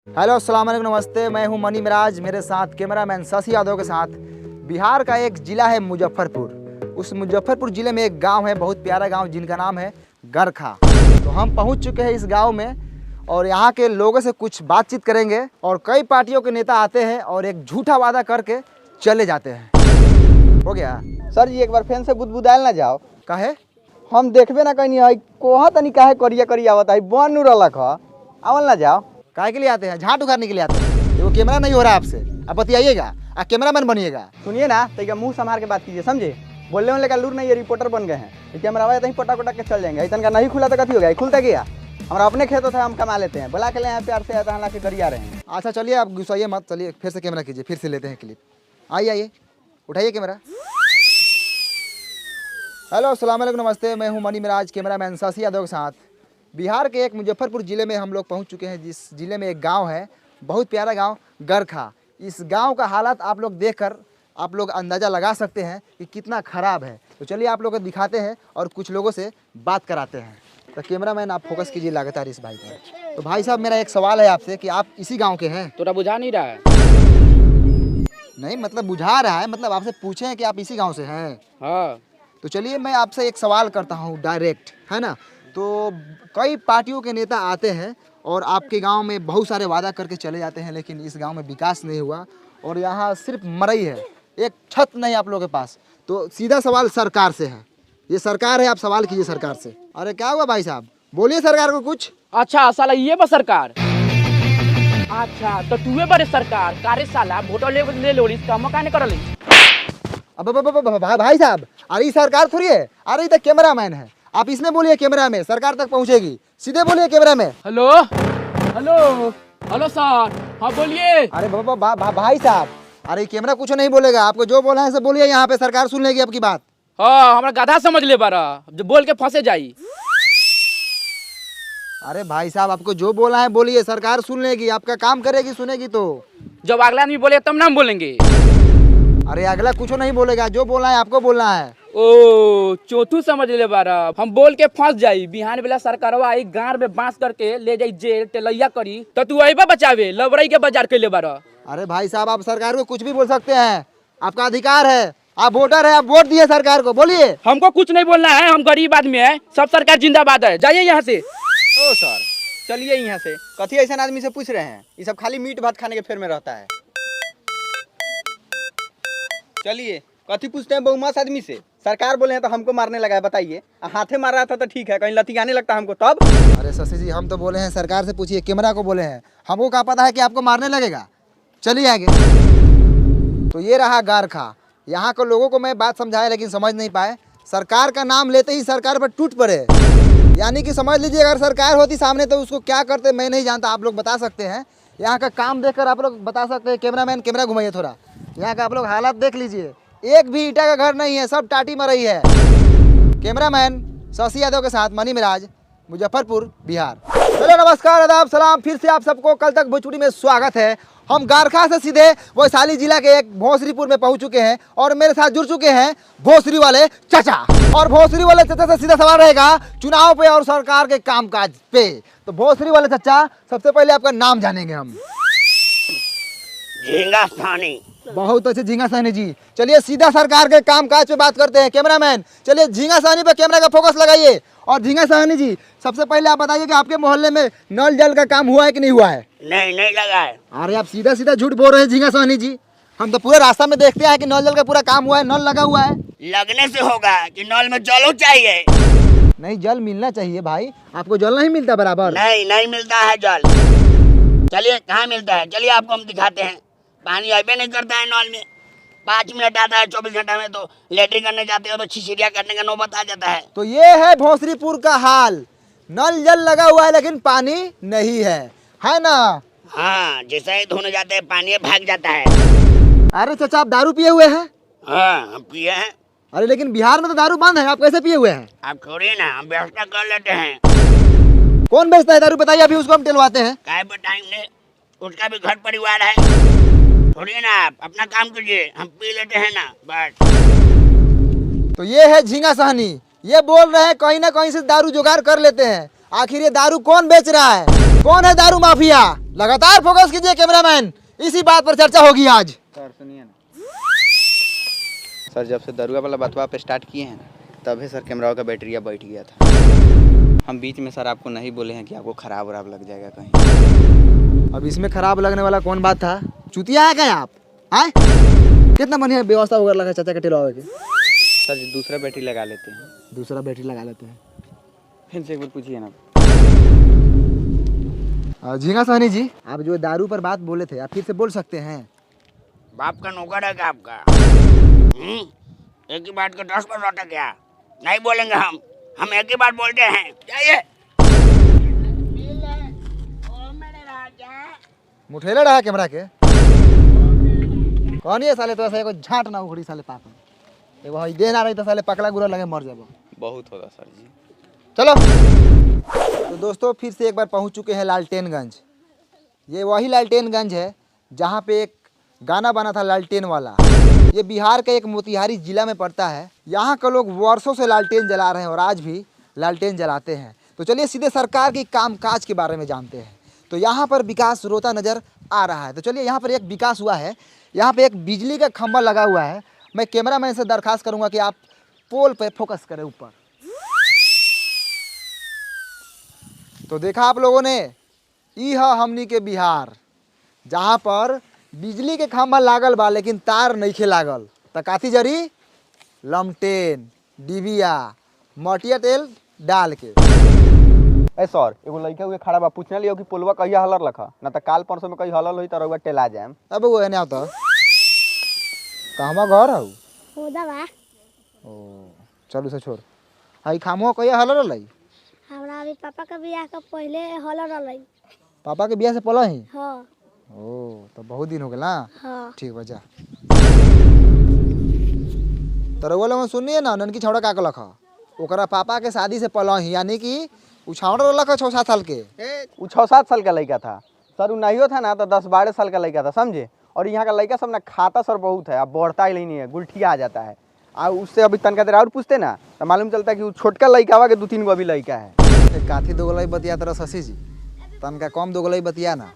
Hello अस्सलाम वालेकुम नमस्ते। मैं हूं मनी मिराज, मेरे साथ कैमरामैन शशि यादव के साथ। बिहार का एक ज़िला है मुजफ्फरपुर। उस मुजफ्फरपुर ज़िले में एक गांव है, बहुत प्यारा गांव, जिनका नाम है गरखा। तो हम पहुंच चुके हैं इस गांव में और यहाँ के लोगों से कुछ बातचीत करेंगे। और कई पार्टियों के नेता आते हैं और एक झूठा वादा करके चले जाते हैं। हो गया सर जी, एक बार फैन से बुदबुदायल ना जाओ। काहे? हम देखबे ना कहीं है कोहा तनी काहे करिया करिया आवत है बन नु रहलक ह आवल ना जाओ। काहे के लिए आते हैं? झाट उखाड़ने के लिए आते हैं। वो कैमरा नहीं हो रहा आपसे, आप बतियाइएगा, आप कैमरामैन बनिएगा। सुनिए ना, तो मुंह संभाल के बात कीजिए, समझे? बोलने वाले का लूर नहीं, ये रिपोर्टर बन गए हैं। ये कैमरा वाला ही पटा के चल जाएंगे। इतना का नहीं खुला तो कथी हो गया? खुलता गया हमारा अपने खेतों था, हम कमा लेते हैं। बुला के ले यहाँ प्यार से आता के करिया रहे हैं। अच्छा चलिए, आप गुस्साइए मत, चलिए फिर से कैमरा कीजिए, फिर से लेते हैं क्लिप। आइए उठाइए कैमरा। हेलो अस्सलाम वालेकुम नमस्ते। मैं हूं मनी मिराज, कैमरामैन शशि यादव के साथ। बिहार के एक मुजफ्फरपुर ज़िले में हम लोग पहुंच चुके हैं, जिस ज़िले में एक गांव है, बहुत प्यारा गांव गरखा। इस गांव का हालात आप लोग देखकर आप लोग अंदाज़ा लगा सकते हैं कि कितना ख़राब है। तो चलिए आप लोगों को दिखाते हैं और कुछ लोगों से बात कराते हैं। तो कैमरामैन आप फोकस कीजिए लगातार इस भाई पर। तो भाई साहब, मेरा एक सवाल है आपसे कि आप इसी गाँव के हैं? तोरा बुझा नहीं रहा है? नहीं मतलब बुझा रहा है, मतलब आपसे पूछे हैं कि आप इसी गांव से हैं। हाँ। तो चलिए मैं आपसे एक सवाल करता हूं डायरेक्ट, है ना? तो कई पार्टियों के नेता आते हैं और आपके गांव में बहुत सारे वादा करके चले जाते हैं, लेकिन इस गांव में विकास नहीं हुआ और यहाँ सिर्फ मरई है, एक छत नहीं आप लोगों के पास। तो सीधा सवाल सरकार से है, ये सरकार है, आप सवाल कीजिए सरकार से। अरे क्या हुआ भाई साहब, बोलिए सरकार को कुछ। अच्छा साला ये बा सरकार। अच्छा तो तूहे बड़े सरकार कारे साला वोट ले लो काम काहे नहीं करली? अब भाई साहब, अरे सरकार थोड़ी है, अरे तो कैमरामैन है, आप इसमें बोलिए कैमरा में, सरकार तक पहुंचेगी। सीधे बोलिए कैमरा में। हेलो हेलो हेलो सर, हाँ बोलिए। अरे भाई साहब, अरे कैमरा कुछ नहीं बोलेगा, आपको जो बोला है सब बोलिए, यहाँ पे सरकार सुन लेगी आपकी बात। हाँ हमारा गधा समझ ले बारा, जो बोल के फंसे जाई। अरे भाई साहब, आपको जो बोला है बोलिए, सरकार सुन लेगी, आपका काम करेगी, सुनेगी तो। जब अगला आदमी बोले तब ना हम बोलेंगे। अरे अगला कुछ नहीं बोलेगा, जो बोलना है आपको बोलना है। ओ चौथू समझ ले बारा, हम बोल के फंस जाई, बिहान बेला सरकारवा आई गांव में बांस करके ले जाई जेल टेलैया करी, तो तू अइबा बचावे लबरई के बाजार के ले बारा। अरे भाई साहब, आप सरकार को कुछ भी बोल सकते हैं, आपका अधिकार है, आप वोटर है, आप वोट दिए सरकार को, बोलिए। हमको कुछ नहीं बोलना है, हम गरीब आदमी है, सब सरकार जिंदाबाद है, जाइए यहाँ से। ओ सर, चलिए यहाँ से। कथी ऐसा आदमी से पूछ रहे हैं? ये सब खाली मीट भात खाने के फेर में रहता है। चलिए, कथी पूछते हैं बहुमास आदमी से? सरकार बोले हैं तो हमको मारने लगा है, बताइए। हाथे मार रहा था तो ठीक है, कहीं लतियाने लगता हमको तब। अरे शशि जी, हम तो बोले हैं सरकार से पूछिए, कैमरा को बोले हैं, हमको क्या पता है कि आपको मारने लगेगा। चलिए आगे। तो ये रहा गरखा। यहाँ के लोगों को मैं बात समझाया लेकिन समझ नहीं पाए। सरकार का नाम लेते ही सरकार पर टूट पड़े, यानी कि समझ लीजिए अगर सरकार होती सामने तो उसको क्या करते मैं नहीं जानता, आप लोग बता सकते हैं। यहाँ का काम देखकर आप लोग बता सकते हैं। कैमरामैन कैमरा घुमाइए थोड़ा, यहाँ का आप लोग हालात देख लीजिए, एक भी ईटा का घर नहीं है, सब टाटी मरई है। कैमरामैन शशि यादव के साथ मनी मिराज, मुजफ्फरपुर, बिहार। चलो नमस्कार, आदाब, सलाम, फिर से आप सबको कल तक भोजपुरी में स्वागत है। हम गरखा से सीधे वैशाली जिला के एक भोसरीपुर में पहुंच चुके हैं और मेरे साथ जुड़ चुके हैं भोसरी वाले चाचा। और भोसरी वाले चाचा से सीधा सवाल रहेगा चुनाव पे और सरकार के कामकाज पे। तो भोसरी वाले चाचा, सबसे पहले आपका नाम जानेंगे हम। झींगा सानी। बहुत अच्छे झींगा साहनी जी। चलिए सीधा सरकार के कामकाज पे बात करते हैं। कैमरामैन चलिए झींगा साहनी पे कैमरा का फोकस लगाइए। और झींगा साहनी जी, सबसे पहले आप बताइए कि आपके मोहल्ले में नल जल का काम हुआ है कि नहीं हुआ है? नहीं लगा है। अरे आप सीधा सीधा झूठ बोल रहे हैं झींगा साहनी जी, हम तो पूरे रास्ता में देखते हैं कि नल जल का पूरा काम हुआ है, नल लगा हुआ है। लगने से होगा कि नल में जलो चाहिए। नहीं, जल मिलना चाहिए भाई, आपको जल नहीं मिलता बराबर। नहीं मिलता है जल। चलिए कहाँ मिलता है, चलिए आपको हम दिखाते हैं। पानी अबे नहीं करता है नल में, 5 मिनट आता है 24 घंटा में, तो लेटरिन करने जाते हो तो छिछिरिया करने का नौबत आ जाता है। तो ये है भोसरीपुर का हाल, नल जल लगा हुआ है लेकिन पानी नहीं है ना? हाँ, जैसे ही धोने जाते हैं पानी भाग जाता है। अरे चाचा, आप दारू पिए हुए हैं? हाँ हम पिए हैं। अरे लेकिन बिहार में तो दारू बंद है, आप कैसे पिए हुए हैं? आप छोड़िए ना, हम व्यवस्था कर लेते हैं। कौन बेचता है दारू बताइए, अभी उसको हम टेलवाते हैं। काय बताएंगे, उसका भी घर परिवार है। छोड़िए ना, आप अपना काम कीजिए, हम पी लेते हैं ना बस। तो ये है झींगा साहनी, ये बोल रहे हैं कहीं ना कहीं से दारू जुगाड़ कर लेते हैं। आखिर ये दारू कौन बेच रहा है? कौन है दारू माफिया? लगातार फोकस कीजिए कैमरामैन, इसी बात पर चर्चा होगी आज। सर सुनिए ना सर, जब से दरुआ वाला बतवा पे स्टार्ट किए हैं ना, तभी सर कैमरा का बैटरिया बैठ गया था। हम बीच में सर आपको नहीं बोले हैं कि आपको खराब वराब लग जाएगा कहीं। अब इसमें खराब लगने वाला कौन बात था? चुतिया है क्या आप? आए कितना बढ़िया व्यवस्था वगैरह लगा चाचा के टिलवावे के। सर जी दूसरा बैटरी लगा लेते हैं। दूसरा बैटरी लगा लेते हैं। फिर से एक बार पूछिए ना। झींगा सोनी जी, आप जो दारू पर बात बोले थे, आप फिर से बोल सकते हैं? बाप का नौकर है क्या आपका? एक ही बात का 10 बार लौटा क्या? नहीं बोलेंगे हम एक ही बात बोलते हैं। जाइए। मुठेला रहा कैमरा के कौन ये साले? तो ऐसा एगो झाट ना उखड़ी साले पाप में। एगो हई देह ना रही तो साले पकड़ा गुरा लगे मर जाबो। बहुत होगा सर जी। चलो तो दोस्तों फिर से एक बार पहुंच चुके हैं लालटेनगंज। ये वही लालटेनगंज है जहां पे एक गाना बना था लालटेन वाला। ये बिहार का एक मोतिहारी जिला में पड़ता है। यहाँ के लोग वर्षों से लालटेन जला रहे हैं और आज भी लालटेन जलाते हैं। तो चलिए सीधे सरकार की कामकाज के बारे में जानते हैं। तो यहाँ पर विकास रोता नज़र आ रहा है। तो चलिए यहाँ पर एक विकास हुआ है। यहाँ पे एक बिजली का खंभा लगा हुआ है। मैं कैमरामैन से दरखास्त करूँगा कि आप पोल पे फोकस करें ऊपर। तो देखा आप लोगों ने, ई है हमनी के बिहार जहाँ पर बिजली के खंभा लागल बा लेकिन तार नइखे लागल। त काथी जरी? लमटेन, डिबिया, मटिया तेल डाल के। ए सर एगो लड़का हुए खड़ा बा, पूछने लियो कि पोलवा कहिया हलर लखा, ना तो काल परसों में कहीं हलल होई तो रउआ टेला जाएम। अब वो एने आवता कहवा घर हऊ? होदा बा। ओ चलू से छोड़। हई खामो कहिया हलर रहलै? हमरा अभी पापा का बियाह का पहले हल रहलै। पापा के बियाह से पहले ही? हाँ। ओ तो बहुत दिन हो गए ना। हाँ। ठीक बा जा। तो रउआ लोगन सुनिए ना, ननकी छौड़ा का कहलक ह, ओकरा पापा के शादी से पहले ही, यानी कि उ छौड़ा रहलक 6-7 साल के। वो 6-7 साल का लड़का था सर। वो नहीं था ना तो 10-12 साल का लड़का था, समझे। और यहाँ का लड़का सब ना खाता सर बहुत है, अब बढ़ता ही नहीं है, गुलठिया आ जाता है। और उससे अभी तनका देर और पूछते ना तो मालूम चलता है कि वो छोटका लड़का हुआ के 2-3 गो अभी लड़का है। काथी दोगलई बतिया तरह शशि जी, तनका कम दोगलई बतिया ना।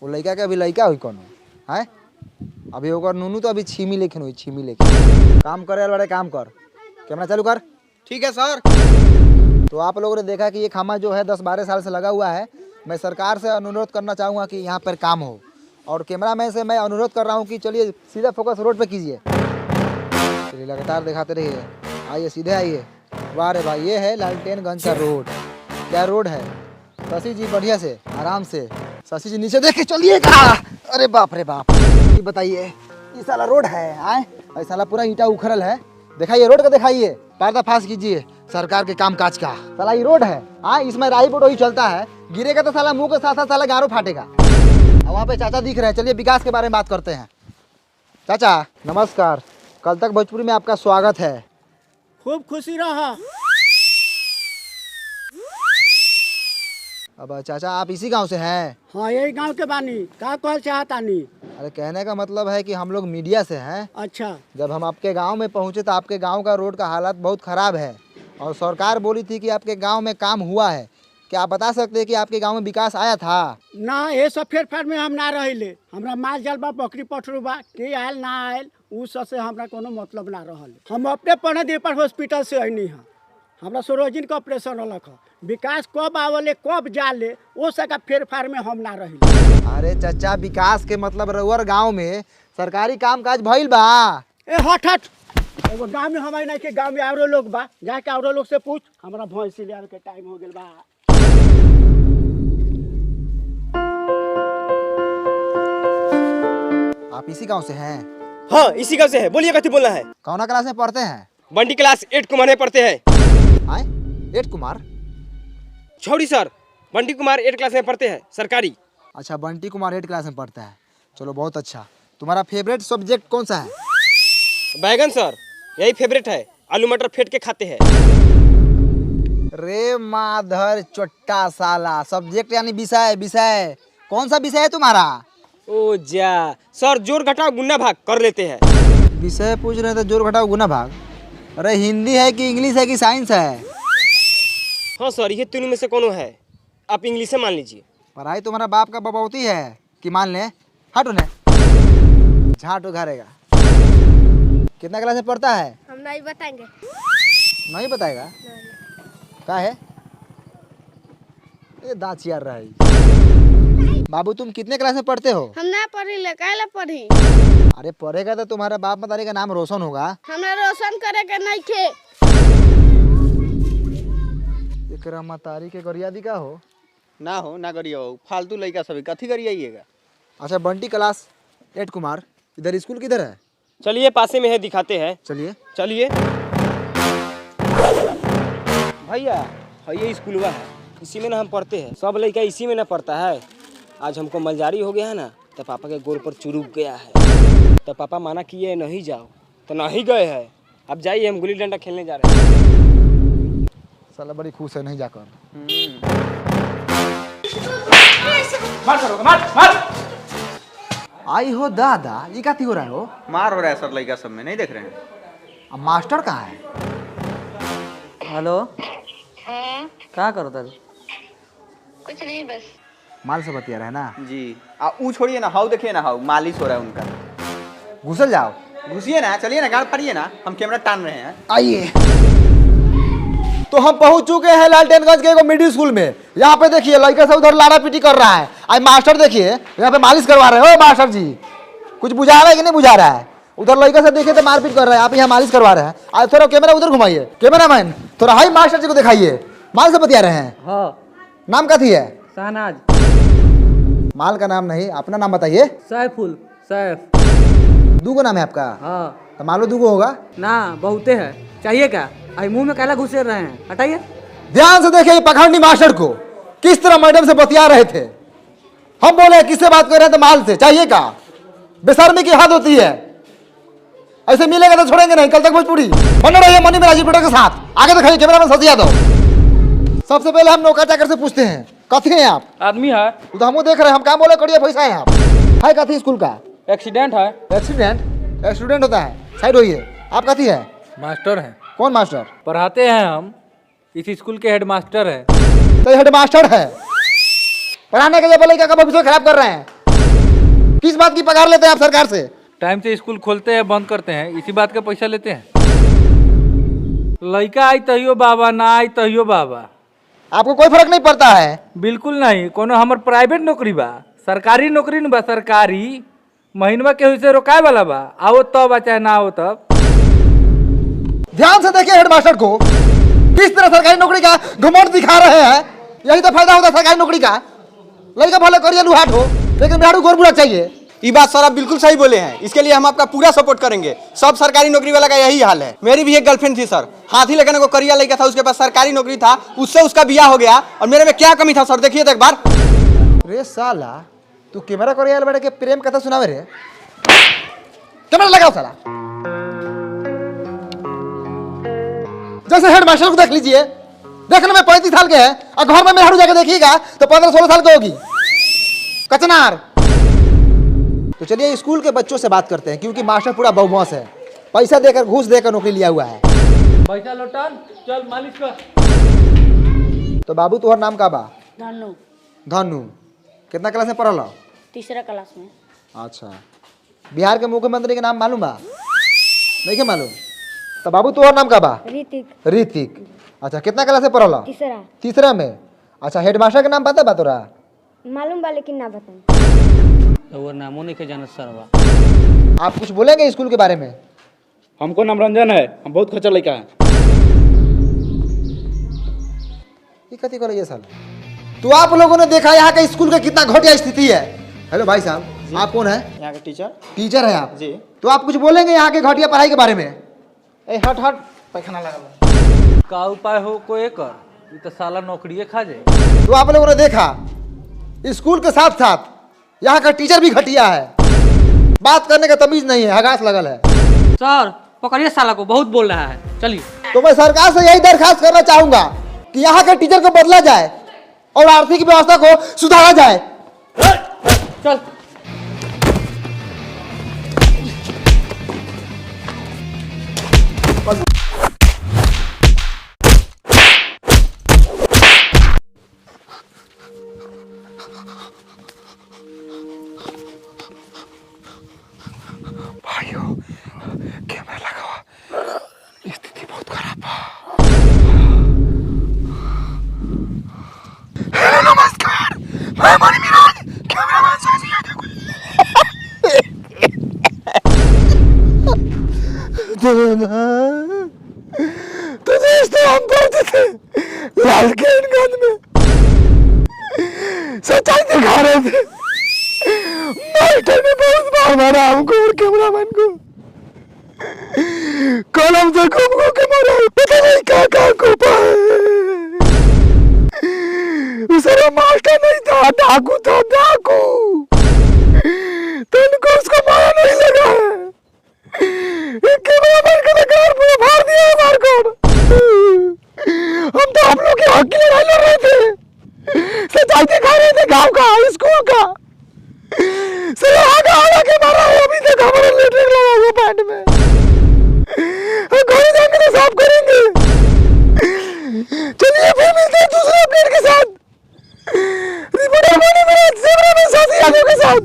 वो लड़का के अभी लड़का हुई कोनो है? अभी ओकर नूनू तो अभी छीमी लेखिन हुई, छीमी लेखिन। काम करे वाले काम कर, कैमरा चालू कर। ठीक है सर। तो आप लोगों ने देखा कि ये खामा जो है 10-12 साल से लगा हुआ है। मैं सरकार से अनुरोध करना चाहूँगा कि यहाँ पर काम हो, और कैमरामैन से मैं अनुरोध कर रहा हूँ कि चलिए सीधा फोकस रोड पे कीजिए। चलिए लगातार दिखाते रहिए। आइए सीधे आइए। वाह रे भाई, ये है लालटेनगंज का रोड। क्या रोड है शशि जी? बढ़िया से आराम से शशि जी नीचे देख के चलिए का। अरे बाप रे बाप, ये बताइए ये साला रोड है? आए ये साला पूरा ईंटा उखड़ल है। दिखाइए रोड का, दिखाइए, पर्दाफाश कीजिए सरकार के काम काज का। साला ये रोड है, हाँ इसमें राई बोट ही चलता है। गिरेगा तो साला मुंह के साथ साथ साला गारो फाटेगा। अब वहाँ पे चाचा दिख रहे हैं। चलिए विकास के बारे में बात करते हैं। चाचा नमस्कार, कल तक भोजपुरी में आपका स्वागत है। खूब खुशी रहा। अब चाचा आप इसी गांव से हैं? हाँ यही गांव के बानी। का कहल चाहतानी? अरे कहने का मतलब है कि हम लोग मीडिया से हैं। अच्छा। जब हम आपके गांव में पहुंचे तो आपके गांव का रोड का हालत बहुत ख़राब है, और सरकार बोली थी कि आपके गांव में काम हुआ है। क्या आप बता सकते हैं कि आपके गांव में विकास आया था? ना ये सब फेर में हम ना रहिले। हमरा माल जाल बा, बकरी पठरू बा, के आयल ना आयल उ सब से हमरा कोनो मतलब ना रहल। हम अपने पढ़े दीपर हॉस्पिटल से अनी है। हमरा सरोजिन का ऑपरेशन होलक। विकास कब आवले कब जाले वो सका फेर में हम ना रहिले। अरे चाचा विकास के मतलब रउअर गांव में सरकारी काम काज भइल बा? ए हट एगो गाँव में हमारे नहीं के गाँव में औरो लोग बा, जाके औरो लोग से पूछ। हमरा भैंसी ले के टाइम हो गेल बा। आप इसी गांव से हैं? हाँ इसी गाँव से है। बोलिए कथी बोलना है? कौना क्लास में पढ़ते हैं? बंटी क्लास 8 कुमार में पढ़ते हैं। आए 8 कुमार? छोड़ी सर, बंटी कुमार 8 क्लास में पढ़ते हैं सरकारी। अच्छा बंटी कुमार 8 क्लास में पढ़ता है। चलो बहुत अच्छा। तुम्हारा फेवरेट सब्जेक्ट कौन सा है? बैगन सर, यही फेवरेट है। आलू मटर फेंट के खाते हैं। रे माधर चोट्टा साला, सब्जेक्ट यानी विषय। विषय कौन सा विषय है तुम्हारा? ओ जा सर, जोड़ घटाव गुना भाग कर लेते हैं। विषय पूछ रहे थे, जोड़ घटाव गुना भाग। अरे हिंदी है कि इंग्लिश है कि साइंस है? हाँ सर, ये तीनों में से कोनो है, आप इंग्लिश से मान लीजिए। पढ़ाई तुम्हारा बाप का बबौती है कि मान ले। हट उन्हें, झाट उघारेगा। कितना क्लास में पढ़ता है? हम नहीं बताएंगे। नहीं बताएगा? क्या है ये दांत चियार रहा है। बाबू तुम कितने क्लास में पढ़ते हो? हम ना पढ़ी ले, काहे पढ़ी? अरे पढ़ेगा तो तुम्हारा बाप मतारी का नाम रोशन होगा। हमरा रोशन करे के नहीं थे। एकरा मतारी के गरियादी का हो? ना हो ना करिए फालतू लड़का सभी कथी करिएगा। अच्छा बंटी क्लास 8 कुमार, इधर स्कूल किधर है? चलिए पासे में है, दिखाते हैं। चलिए। चलिए भैया, ये स्कूलवा है, इसी में ना हम पढ़ते हैं। सब लड़का इसी में ना पढ़ता है। आज हमको मलजारी हो गया है ना, तो पापा के गोल पर चुरुक गया है। तो पापा माना किए नहीं जाओ, तो नहीं गए हैं। अब जाइए, हम गुल्ली डंडा खेलने जा रहे हैं। साला बड़ी खुश है नहीं जाकर। आई हो दादा, ये क्या हो रहा है? हो मार हो रहा है सर लड़का सब में, नहीं देख रहे हैं? अब मास्टर कहाँ है? हेलो, क्या करो तारू? कुछ नहीं, बस माल से बतिया रहा है ना जी। ऊ छोड़िए ना, हाउ देखिए ना, हाउ मालिश हो रहा है उनका। घुसल जाओ। घुसिए ना, चलिए ना, गाड़ पड़िए ना, हम कैमरा टान रहे हैं। आइए। तो हम पहुंच चुके हैं लालटेनगंज के मिडिल स्कूल में। यहाँ पे देखिए लड़का सब उधर लाड़ा पीटी कर रहा है। आज मास्टर देखिए यहाँ पे मालिश करवा रहे हो। मास्टर जी कुछ बुझा रहा है कि नहीं बुझा रहा है? उधर लड़का सब देखिए तो मारपीट कर रहा है, आप यहाँ मालिश करवा रहे हैं। आज थोड़ा कैमरा उधर घुमाइए, कैमरामैन थोड़ा हाई मास्टर जी को दिखाइए। माल से बतिया रहे हैं। हाँ, नाम क्या थी है? शहनाज। माल का नाम नहीं, अपना नाम बताइए। सैफुल, सैफ। दूगो नाम है आपका? हाँ। तो मालो दूगो होगा ना, बहुते है। चाहिए क्या? आई मुंह में काला घुसे रहे हैं, हटाइए। ध्यान से देखिए पखंडी मास्टर को किस तरह मैडम से बतिया रहे थे। हम बोले किससे बात कर रहे हैं? तो माल से। चाहिए का? बेशर्मी की हद होती है। ऐसे मिलेगा तो छोड़ेंगे नहीं। कल तक भोजपुरी बने रहिए मनी में राजीव के साथ। आगे दिखाइए कैमरा में ससिया दो। सबसे पहले हम नौकर चाकर से पूछते हैं, कथी हैं आप? आदमी है, तो हम देख रहे हैं, हम काम बोले करिए पैसा है आप है कथी स्कूल का? एक्सीडेंट है। एक्सीडेंट? एक्सीडेंट होता है, साइड होइए। आप कथी है? मास्टर हैं, कौन मास्टर? पढ़ाते हैं हम, इस स्कूल के हेडमास्टर हैं। तो हेड मास्टर है, पढ़ाने के लिए लड़का का भविष्य खराब कर रहे हैं। किस बात की पगार लेते हैं आप सरकार से? टाइम से स्कूल खोलते हैं, बंद करते हैं, इसी बात का पैसा लेते हैं। लड़का आई तहियो बाबा, ना आई तहियो बाबा। आपको कोई फर्क नहीं पड़ता है? बिल्कुल नहीं। कोनो हमर प्राइवेट नौकरी बा, सरकारी नौकरी न बा। सरकारी महीनवा के से रोकाए वाला बा। आओ तब आ चाहे ना आओ तब। ध्यान से देखिए हेडमास्टर को किस तरह सरकारी नौकरी का घमंड दिखा रहे हैं। यही तो फायदा होता है सरकारी नौकरी का। लड़का भले करिए लुहाट हो, लेकिन बिहारू गोर बुरा चाहिए। ये बात सर आप बिल्कुल सही बोले हैं। इसके लिए हम आपका पूरा सपोर्ट करेंगे। सब सरकारी नौकरी वाला का यही हाल है। मेरी भी एक गर्लफ्रेंड थी सर, हाथी लेकर को करिया लड़का था, उसके पास सरकारी नौकरी था, उससे उसका ब्याह हो गया। और मेरे में क्या कमी था सर, देखिए तो एक बार। रे साला तू कैमरा करिया बैठ के प्रेम कथा सुनावे रे। कैमरा लगाओ साला। जैसे हेडमास्टर को देख लीजिए, देखने में 35 साल के हैं और घर में मेहरारू जाके देखिएगा तो 15-16 साल की होगी। कचनार। तो चलिए स्कूल के बच्चों से बात करते हैं, क्योंकि मास्टर पूरा बहुमौस है, पैसा देकर घूस देकर नौकरी लिया हुआ है। पैसा लौटान, चल मालिश कर। तो बाबू तुम्हारा नाम का बा? धनु, धनु। कितना क्लास में पढ़ल? तीसरा क्लास में। अच्छा, बिहार के मुख्यमंत्री के नाम मालूम बा? नहीं के मालूम? तो बाबू तुम्हारा नाम का बा? ऋतिक, ऋतिक। अच्छा, कितना क्लास में पढ़ल? तीसरा। तीसरा में। अच्छा, हेडमास्टर के नाम पता बा तोरा? मालूम बा लेकिन ना बताऊं। तो वो नामों नहीं के जानत सरवा। आप कुछ बोलेंगे स्कूल के बारे में? हमको नाम रंजन है, हम बहुत खच्चर लड़का है। ये कथी करे ये साल? तो आप लोगों ने देखा यहाँ के स्कूल का कितना घटिया स्थिति है। हेलो भाई साहब, आप कौन है? यहाँ के टीचर। टीचर है आप जी। तो आप कुछ बोलेंगे यहाँ के घटिया पढ़ाई के बारे में? हट हट, पैखाना लगा। का उपाय हो कोई कर, ये तो साला नौकरिये खा जाए। तो आप लोगों ने देखा स्कूल के साथ साथ यहाँ का टीचर भी घटिया है, बात करने का तमीज नहीं है, हगास लगल है। सर पकड़िए साला को, बहुत बोल रहा है। चलिए। तो मैं सरकार से यही दरखास्त करना चाहूंगा कि यहाँ के टीचर को बदला जाए और आर्थिक व्यवस्था को सुधारा जाए। चल। तुझे तो हम पढ़ते थे लालकेन गंज में, सच्चाई दिखा रहे थे। मास्टर ने बहुत बार मारा हमको और कैमरामैन को, कलम से घूम घूम के मारा, पता नहीं क्या कोपा है। सारा मास्टर नहीं था, डाकू था, डाकू। तुमको उसको मारा नहीं लगा है, कैमरामैन का कार पूरा फाड़ दिया है मार कर। हम तो आप लोग के हक की लड़ाई लड़ रहे थे, सच्चाई दिखा रहे थे गांव का, स्कूल का। सिर्फ आगे के मारा है, अभी तक हमारा लेटरिन लगा हुआ पैंट में। घर जाएंगे तो साफ करेंगे। चलिए फिर मिलते हैं दूसरे अपडेट के साथ। रिपोर्टर बने मेरे ज़ेबरा में साथी यादव के साथ।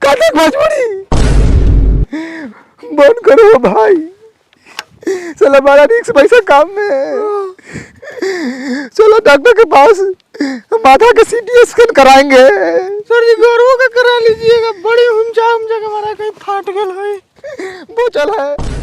कथक भोजपुरी बंद करो भाई, चलो हमारा रिक्स पैसा काम में है। चलो डॉक्टर के पास, माथा का सीटी स्कैन कराएंगे। सर जी गौरव का करा लीजिएगा, बड़ी हुमचा के मारा कहीं फाट गल है। वो चल है।